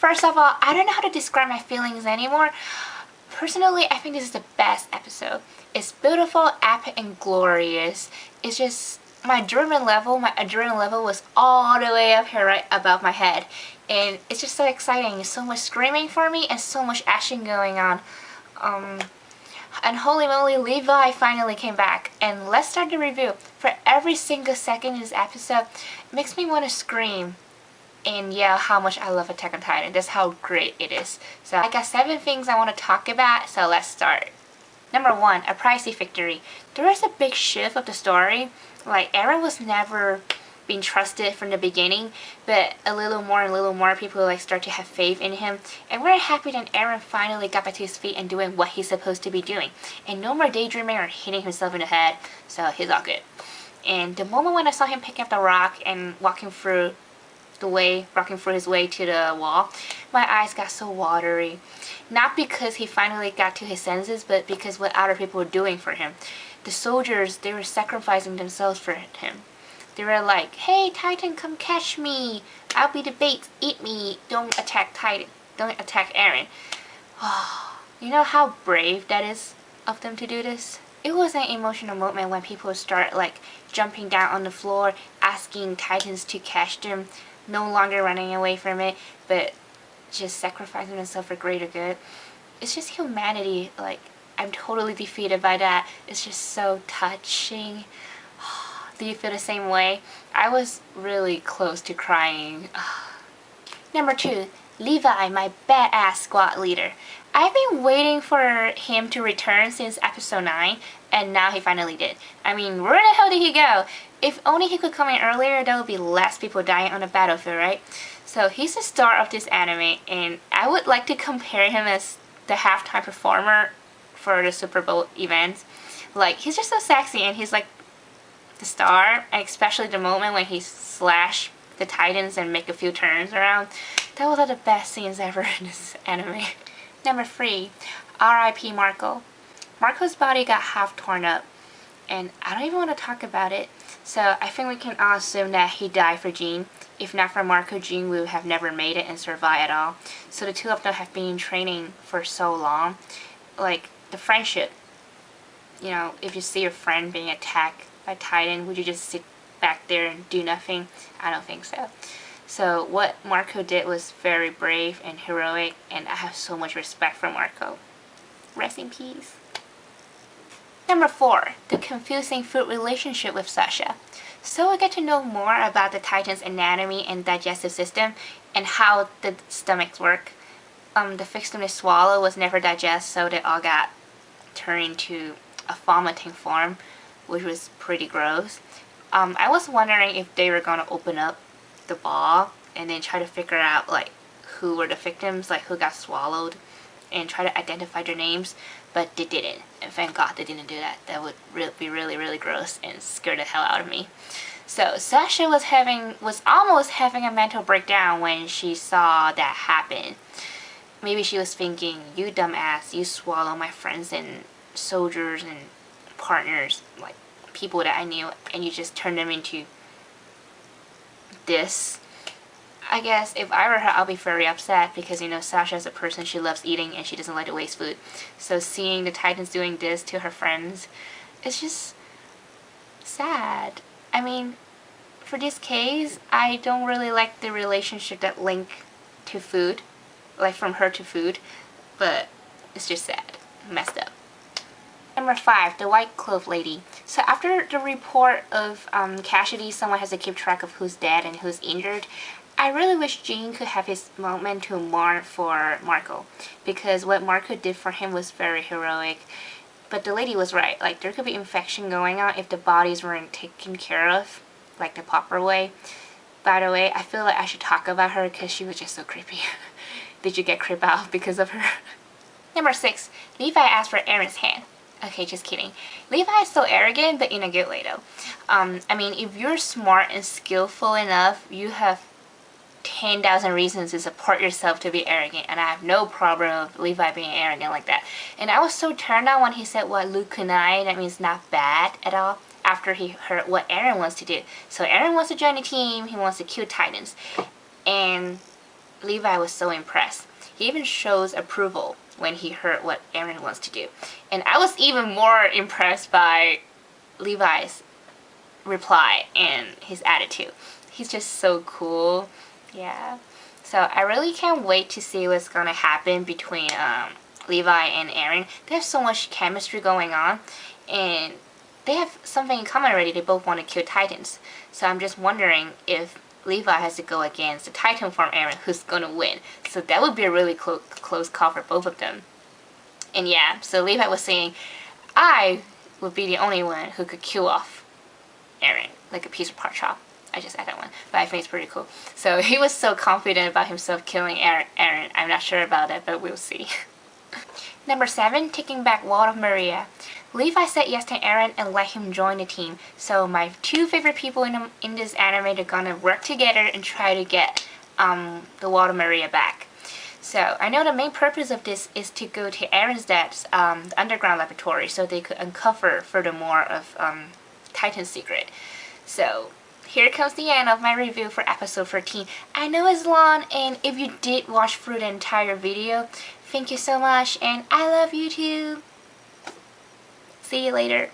First of all, I don't know how to describe my feelings anymore. Personally, I think this is the best episode. It's beautiful, epic, and glorious. It's just my adrenaline level was all the way up here right above my head. And it's just so exciting. There's so much screaming for me and so much action going on. And holy moly, Levi finally came back. And let's start the review. For every single second in this episode, it makes me want to scream. And yeah, how much I love Attack on Titan. That's how great it is. So I got 7 things I want to talk about, so let's start. Number 1, a pricey victory. There is a big shift of the story. Like, Eren was never being trusted from the beginning, but a little more people like start to have faith in him. And we're happy that Eren finally got back to his feet and doing what he's supposed to be doing. And no more daydreaming or hitting himself in the head, so he's all good. And the moment when I saw him picking up the rock and walking through his way to the wall, my eyes got so watery. Not because he finally got to his senses, but because what other people were doing for him. The soldiers, they were sacrificing themselves for him. They were like, hey Titan, come catch me. I'll be the bait, eat me. Don't attack Titan. Don't attack Eren. Oh, you know how brave that is of them to do this? It was an emotional moment when people start like jumping down on the floor, asking Titans to catch them. No longer running away from it, but just sacrificing themselves for greater good. It's just humanity. Like, I'm totally defeated by that. It's just so touching. Do you feel the same way? I was really close to crying. Number 2, Levi, my badass squad leader. I've been waiting for him to return since episode 9, and now he finally did. I mean, where the hell did he go? If only he could come in earlier, there would be less people dying on the battlefield, right? So he's the star of this anime, and I would like to compare him as the halftime performer for the Super Bowl events. Like, he's just so sexy, and he's like the star, and especially the moment when he slashed the Titans and make a few turns around. That was one of the best scenes ever in this anime. Number 3, R.I.P. Marco. Marco's body got half torn up, and I don't even want to talk about it. So I think we can all assume that he died for Jean. If not for Marco, Jean would have never made it and survived at all. So the two of them have been training for so long. Like, the friendship. You know, if you see your friend being attacked by Titan, would you just sit back there and do nothing? I don't think so. So what Marco did was very brave and heroic, and I have so much respect for Marco. Rest in peace. Number 4, the confusing food relationship with Sasha. So I get to know more about the Titan's anatomy and digestive system and how the stomachs work. The fixed they swallow was never digested, so they all got turned into a vomiting form, which was pretty gross. I was wondering if they were gonna open up the ball and then try to figure out like who were the victims, like who got swallowed, and try to identify their names, but they didn't, and thank God they didn't do that. That would be really gross and scare the hell out of me. So Sasha was almost having a mental breakdown when she saw that happen. Maybe she was thinking, you dumbass, you swallow my friends and soldiers and partners, like people that I knew, and you just turned them into this. I guess if I were her, I'll be very upset because, you know, Sasha is a person, she loves eating and she doesn't like to waste food. So seeing the Titans doing this to her friends, it's just sad. I mean, for this case, I don't really like the relationship that link to food, like from her to food, but it's just sad, messed up. Number 5, the white cloth lady. So after the report of casualty, someone has to keep track of who's dead and who's injured. I really wish Jean could have his moment to mourn for Marco, because what Marco did for him was very heroic. But the lady was right, like there could be infection going on if the bodies weren't taken care of, like the proper way. By the way, I feel like I should talk about her because she was just so creepy. Did you get creeped out because of her? Number 6, Levi asked for Eren's hand. Okay, just kidding. Levi is so arrogant, but in a good way though. I mean, if you're smart and skillful enough, you have 10,000 reasons to support yourself to be arrogant, and I have no problem with Levi being arrogant like that. And I was so turned on when he said what Luke kunai, that means not bad at all, after he heard what Eren wants to do. So Eren wants to join the team, he wants to kill Titans. And Levi was so impressed. He even shows approval when he heard what Eren wants to do. And I was even more impressed by Levi's reply and his attitude. He's just so cool. Yeah. So I really can't wait to see what's gonna happen between Levi and Eren. They have so much chemistry going on, and they have something in common already. They both want to kill Titans. So I'm just wondering if Levi has to go against the Titan form Eren, who's gonna win. So that would be a really close call for both of them. And yeah, so Levi was saying, I would be the only one who could kill off Eren, like a piece of pork chop. I just add that one, but I think it's pretty cool. So he was so confident about himself killing Eren. I'm not sure about that, but we'll see. Number 7, taking back Wall of Maria. Levi said yes to Eren and let him join the team. So my 2 favorite people in this anime are gonna work together and try to get the Wall of Maria back. So I know the main purpose of this is to go to Eren's dad's the underground laboratory, so they could uncover furthermore of Titan's secret. So here comes the end of my review for episode 13. I know it's long, and if you did watch through the entire video, thank you so much, and I love you too. See you later.